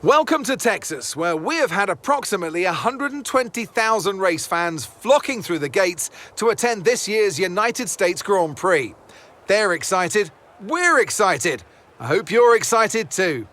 Welcome to Texas, where we have had approximately 120,000 race fans flocking through the gates to attend this year's United States Grand Prix. They're excited, we're excited. I hope you're excited too.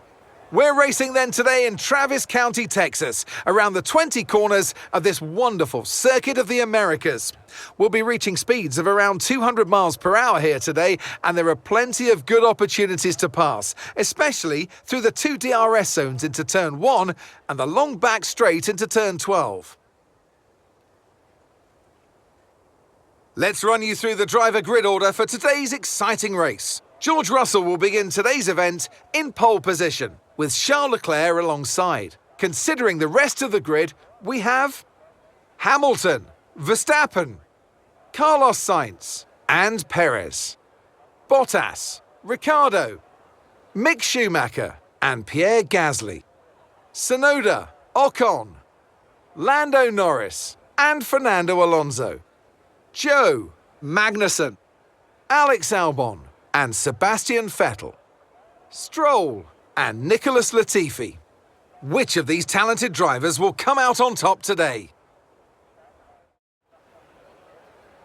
We're racing then today in Travis County, Texas, around the 20 corners of this wonderful Circuit of the Américas. We'll be reaching speeds of around 200 miles per hour here today, and there are plenty of good opportunities to pass, especially through the two DRS zones into Turn 1 and the long back straight into Turn 12. Let's run you through the driver grid order for today's exciting race. George Russell will begin today's event in pole position, with Charles Leclerc alongside. Considering the rest of the grid, we have Hamilton, Verstappen, Carlos Sainz and Perez, Bottas, Ricciardo, Mick Schumacher and Pierre Gasly, Tsunoda, Ocon, Lando Norris and Fernando Alonso, Joe, Magnussen, Alex Albon and Sebastian Vettel, Stroll and Nicholas Latifi. Which of these talented drivers will come out on top today?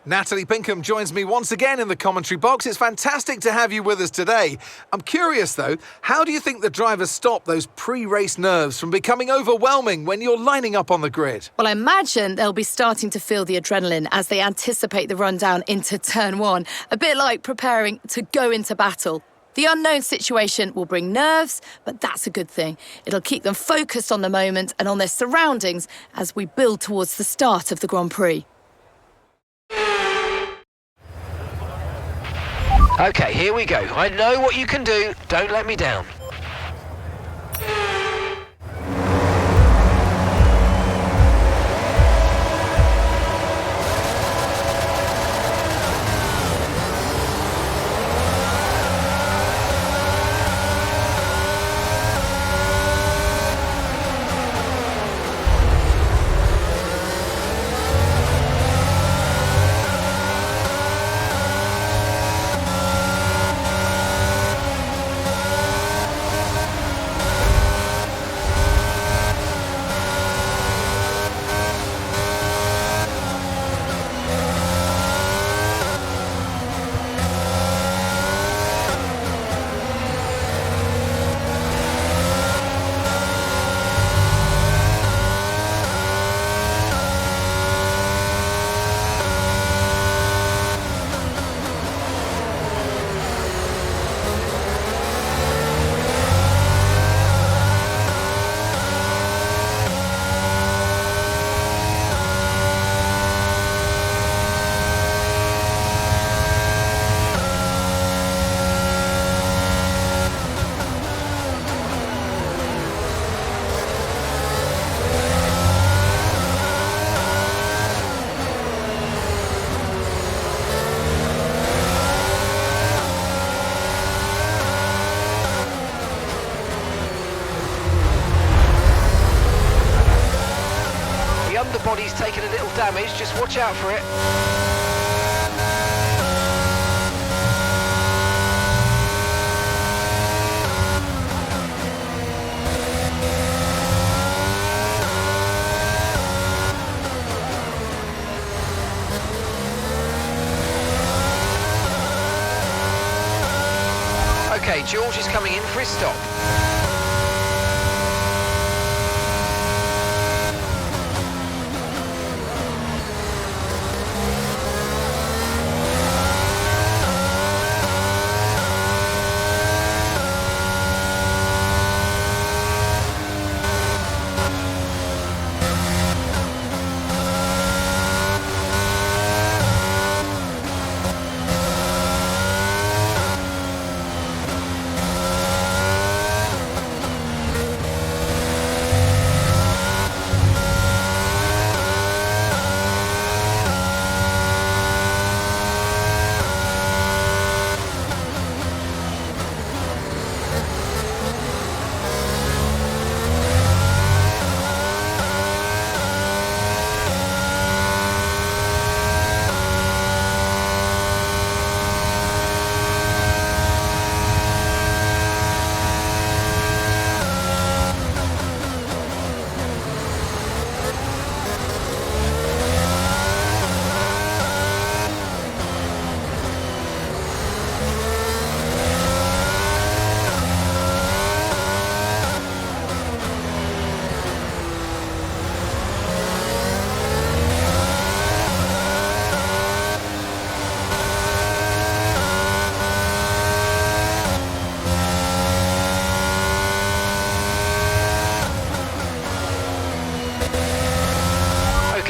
Natalie Pinkham joins me once again in the commentary box. It's fantastic to have you with us today. I'm curious though, how do you think the drivers stop those pre-race nerves from becoming overwhelming when you're lining up on the grid? Well, I imagine they'll be starting to feel the adrenaline as they anticipate the rundown into Turn 1, a bit like preparing to go into battle. The unknown situation will bring nerves, but that's a good thing. It'll keep them focused on the moment and on their surroundings as we build towards the start of the Grand Prix. Okay, here we go. I know what you can do. Don't let me down. Body's taken a little damage, just watch out for it. Okay, George is coming in for his stop.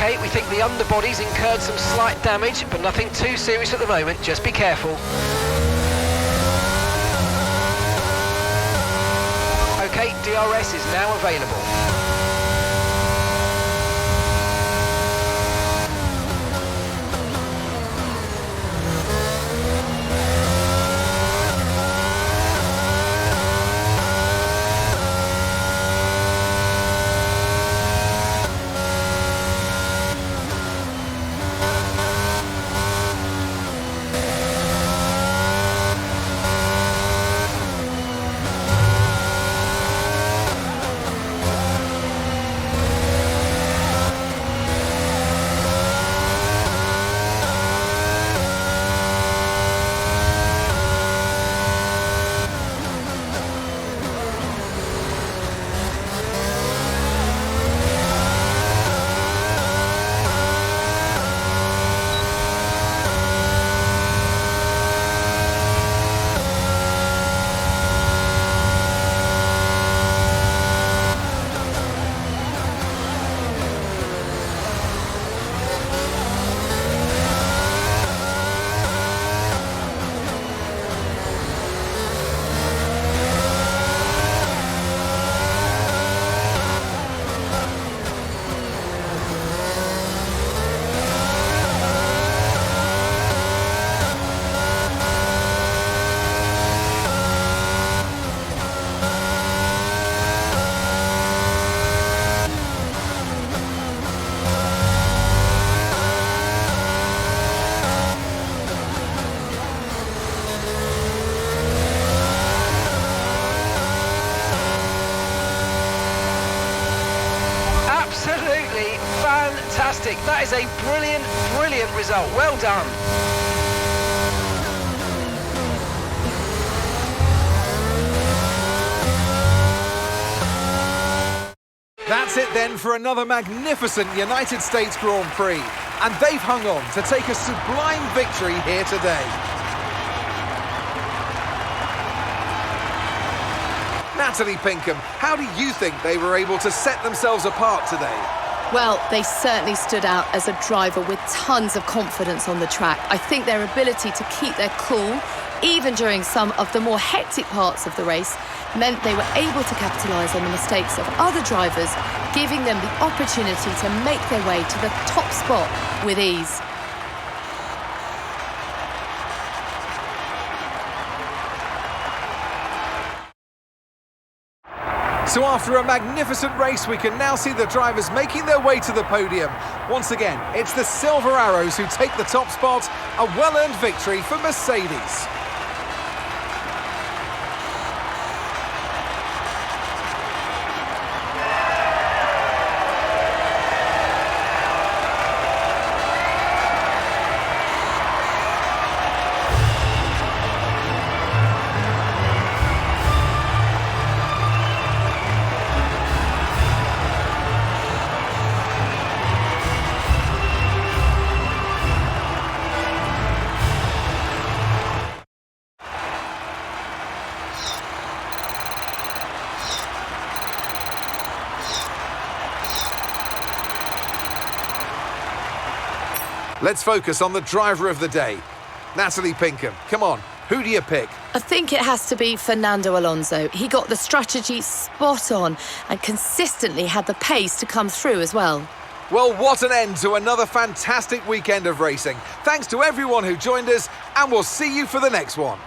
Okay, we think the underbody's incurred some slight damage, but nothing too serious at the moment. Just be careful. Okay, DRS is now available. Absolutely fantastic. That is a brilliant, brilliant result. Well done. That's it then for another magnificent United States Grand Prix. And they've hung on to take a sublime victory here today. Natalie Pinkham, how do you think they were able to set themselves apart today? Well, they certainly stood out as a driver with tons of confidence on the track. I think their ability to keep their cool, even during some of the more hectic parts of the race, meant they were able to capitalise on the mistakes of other drivers, giving them the opportunity to make their way to the top spot with ease. So after a magnificent race, we can now see the drivers making their way to the podium. Once again, it's the Silver Arrows who take the top spot, a well-earned victory for Mercedes. Let's focus on the driver of the day. Natalie Pinkham, come on, who do you pick? I think it has to be Fernando Alonso. He got the strategy spot on and consistently had the pace to come through as well. Well, what an end to another fantastic weekend of racing. Thanks to everyone who joined us, and we'll see you for the next one.